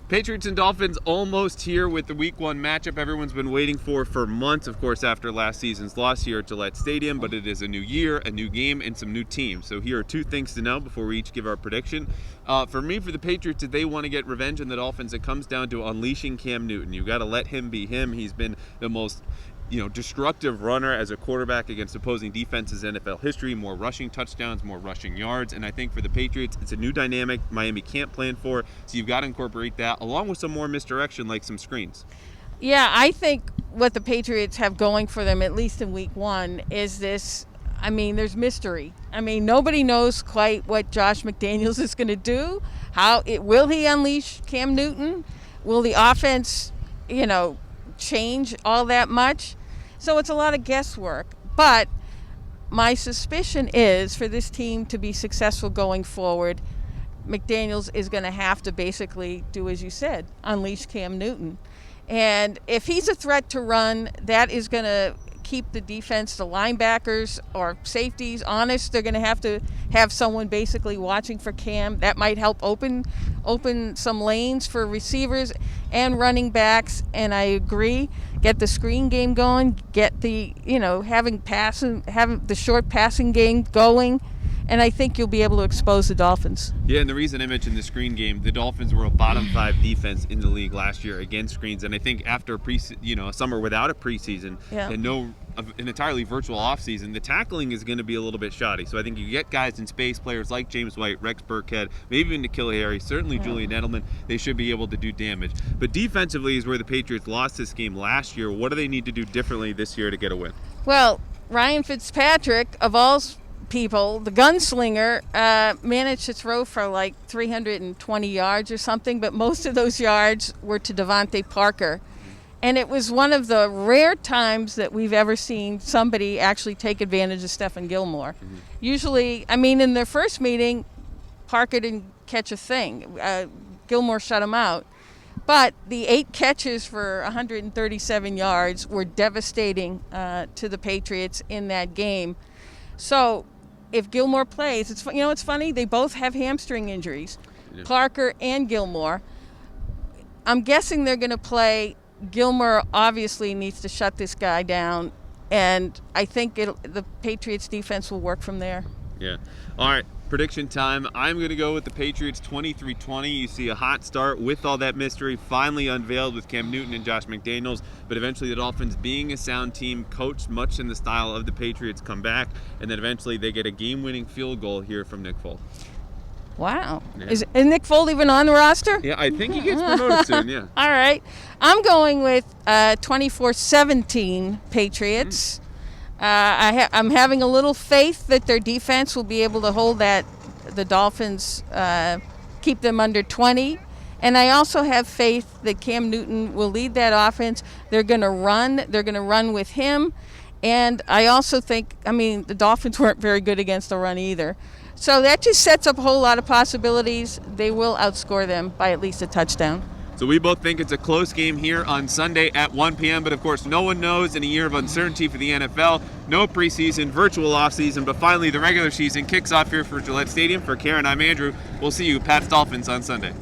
Patriots and Dolphins almost here with the Week 1 matchup everyone's been waiting for months, of course, after last season's loss here at Gillette Stadium. But it is a new year, a new game, and some new teams. So here are two things to know before we each give our prediction. For me, for the Patriots, if they want to get revenge on the Dolphins, it comes down to unleashing Cam Newton. You've got to let him be him. He's been the most destructive runner as a quarterback against opposing defenses in NFL history, more rushing touchdowns, more rushing yards. And I think for the Patriots, it's a new dynamic Miami can't plan for. So you've got to incorporate that along with some more misdirection like some screens. Yeah, I think what the Patriots have going for them, at least in Week 1, is this. There's mystery. Nobody knows quite what Josh McDaniels is going to do. Will he unleash Cam Newton? Will the offense, change all that much? So it's a lot of guesswork. But my suspicion is for this team to be successful going forward, McDaniels is going to have to basically do, as you said, unleash Cam Newton. And if he's a threat to run, that is going to keep the defense, the linebackers or safeties honest. They're going to have someone basically watching for Cam. That might help open some lanes for receivers and running backs. And I agree, get the screen game going, get the having the short passing game going. And I think you'll be able to expose the Dolphins. Yeah, and the reason I mentioned the screen game, the Dolphins were a bottom 5 defense in the league last year against screens. And I think after a summer without a preseason and an entirely virtual offseason, the tackling is going to be a little bit shoddy. So I think you get guys in space, players like James White, Rex Burkhead, maybe even N'Keal Harry, certainly Julian Edelman, they should be able to do damage. But defensively is where the Patriots lost this game last year. What do they need to do differently this year to get a win? Well, Ryan Fitzpatrick, of all people, the gunslinger, managed to throw for like 320 yards or something, but most of those yards were to Devontae Parker. And it was one of the rare times that we've ever seen somebody actually take advantage of Stephon Gilmore. Usually, in their first meeting, Parker didn't catch a thing. Gilmore shut him out. But the 8 catches for 137 yards were devastating to the Patriots in that game. So if Gilmore plays, it's funny, they both have hamstring injuries, Parker and Gilmore. I'm guessing they're going to play. Gilmore obviously needs to shut this guy down, and I think the Patriots defense will work from there. Yeah. All right. Prediction time. I'm going to go with the Patriots 23-20. You see a hot start with all that mystery finally unveiled with Cam Newton and Josh McDaniels, but eventually the Dolphins, being a sound team, coached much in the style of the Patriots, come back, and then eventually they get a game-winning field goal here from Nick Foles. Wow. Yeah. Is Nick Foles even on the roster? Yeah, I think he gets promoted soon, yeah. All right. I'm going with 24-17 Patriots. I'm having a little faith that their defense will be able to hold the Dolphins, keep them under 20. And I also have faith that Cam Newton will lead that offense. They're going to run. They're going to run with him. And I also think, the Dolphins weren't very good against the run either. So that just sets up a whole lot of possibilities. They will outscore them by at least a touchdown. So we both think it's a close game here on Sunday at 1 p.m. But, of course, no one knows in a year of uncertainty for the NFL. No preseason, virtual offseason, but finally the regular season kicks off here for Gillette Stadium. For Karen, I'm Andrew. We'll see you, Pats Dolphins, on Sunday.